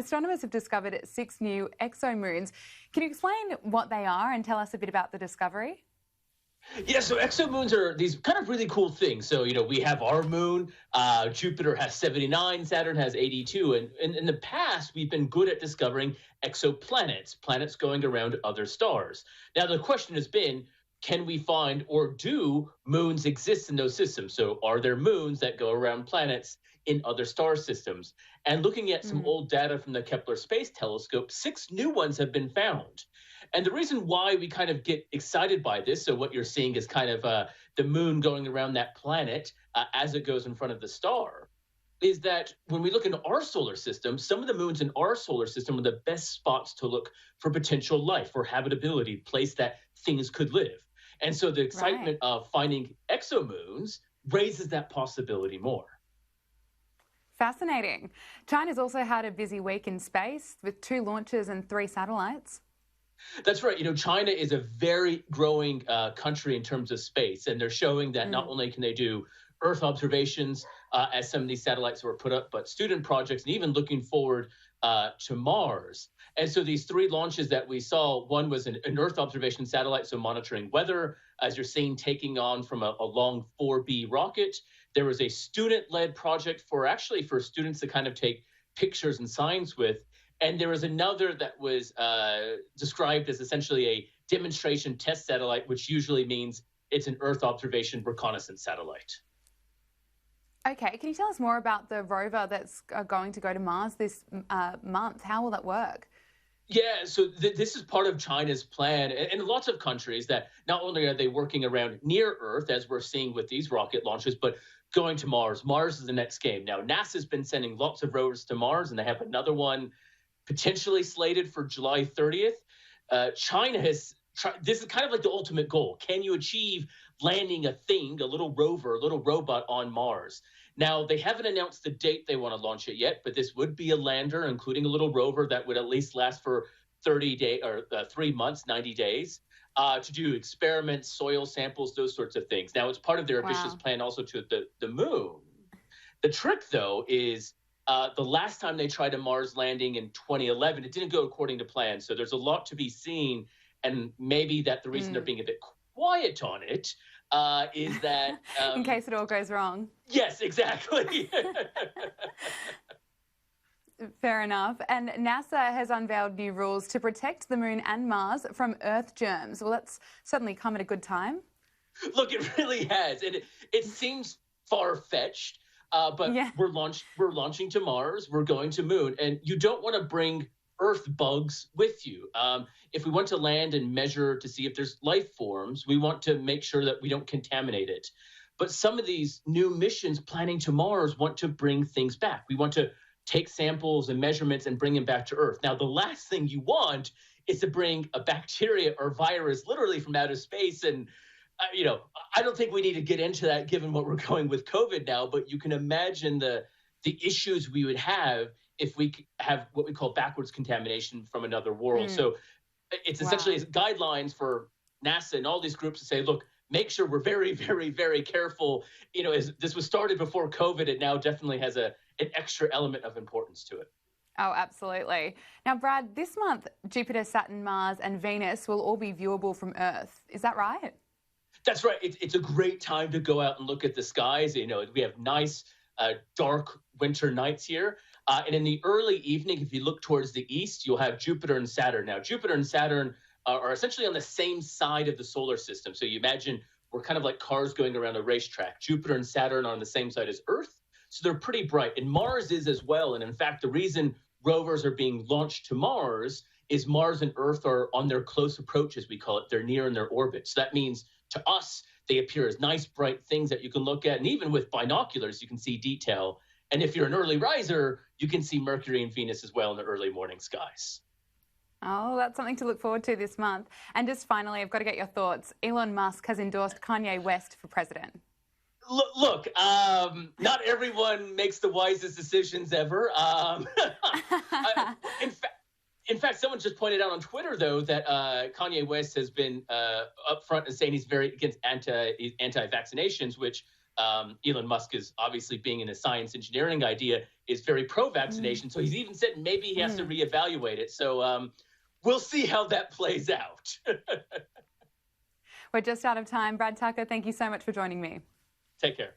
Astronomers have discovered 6 new exomoons. Can you explain what they are and tell us a bit about the discovery? Yeah, so exomoons are these kind of really cool things. So, we have our moon, Jupiter has 79, Saturn has 82. And in the past, we've been good at discovering exoplanets, planets going around other stars. Now, the question has been, can we find or do moons exist in those systems? So, are there moons that go around planets in other star systems? And looking at some old data from the Kepler Space Telescope, 6 new ones have been found. And the reason why we kind of get excited by this, so what you're seeing is kind of the moon going around that planet as it goes in front of the star, is that when we look into our solar system, some of the moons in our solar system are the best spots to look for potential life or habitability, place that things could live. And so the excitement of finding exomoons raises that possibility more. Fascinating. China's also had a busy week in space with 2 launches and 3 satellites. That's right. China is a very growing country in terms of space, and they're showing that not only can they do Earth observations as some of these satellites were put up, but student projects and even looking forward to Mars. And so these 3 launches that we saw, one was an Earth observation satellite, so monitoring weather, as you're seeing, taking on from a long 4B rocket. There was a student-led project for students to kind of take pictures and science with. And there was another that was described as essentially a demonstration test satellite, which usually means it's an Earth observation reconnaissance satellite. Okay, can you tell us more about the rover that's going to go to Mars this month? How will that work? Yeah, so this is part of China's plan, and lots of countries that not only are they working around near Earth, as we're seeing with these rocket launches, but going to Mars. Mars is the next game. Now, NASA's been sending lots of rovers to Mars, and they have another one potentially slated for July 30th. China has tried, this is kind of like the ultimate goal. Can you achieve landing a little rover, a little robot on Mars? Now, they haven't announced the date they want to launch it yet, but this would be a lander, including a little rover that would at least last for 30 days or 3 months, 90 days, to do experiments, soil samples, those sorts of things. Now, it's part of their ambitious plan also to the moon. The trick, though, is the last time they tried a Mars landing in 2011, it didn't go according to plan. So there's a lot to be seen. And maybe that the reason they're being a bit quiet on it is that... in case it all goes wrong. Yes, exactly. Fair enough. And NASA has unveiled new rules to protect the moon and Mars from Earth germs. Well, that's certainly come at a good time. Look, it really has. And it seems far-fetched. But we're launching to Mars. We're going to moon, and you don't want to bring Earth bugs with you. If we want to land and measure to see if there's life forms, we want to make sure that we don't contaminate it. But some of these new missions planning to Mars want to bring things back. We want to take samples and measurements and bring them back to Earth. Now, the last thing you want is to bring a bacteria or virus literally from outer space. And I don't think we need to get into that given what we're going with COVID now, but you can imagine the issues we would have if we have what we call backwards contamination from another world. So it's essentially guidelines for NASA and all these groups to say, look, make sure we're very, very, very careful. As this was started before COVID, it now definitely has an extra element of importance to it. Oh, absolutely. Now, Brad, this month, Jupiter, Saturn, Mars, and Venus will all be viewable from Earth. Is that right? That's right. It's a great time to go out and look at the skies. We have nice, dark winter nights here. And in the early evening, if you look towards the east, you'll have Jupiter and Saturn. Now, Jupiter and Saturn are essentially on the same side of the solar system. So you imagine we're kind of like cars going around a racetrack. Jupiter and Saturn are on the same side as Earth. So they're pretty bright. And Mars is as well. And in fact, the reason rovers are being launched to Mars is Mars and Earth are on their close approach, as we call it. They're near in their orbit. So that means to us, they appear as nice, bright things that you can look at. And even with binoculars, you can see detail. And if you're an early riser, you can see Mercury and Venus as well in the early morning skies. Oh, that's something to look forward to this month. And just finally, I've got to get your thoughts. Elon Musk has endorsed Kanye West for president. Look, not everyone makes the wisest decisions ever. In fact, someone just pointed out on Twitter, though, that Kanye West has been upfront and saying he's very against anti-vaccinations, which Elon Musk is obviously, being in a science engineering idea, is very pro-vaccination. So he's even said maybe he has to reevaluate it. So we'll see how that plays out. We're just out of time. Brad Tucker, thank you so much for joining me. Take care.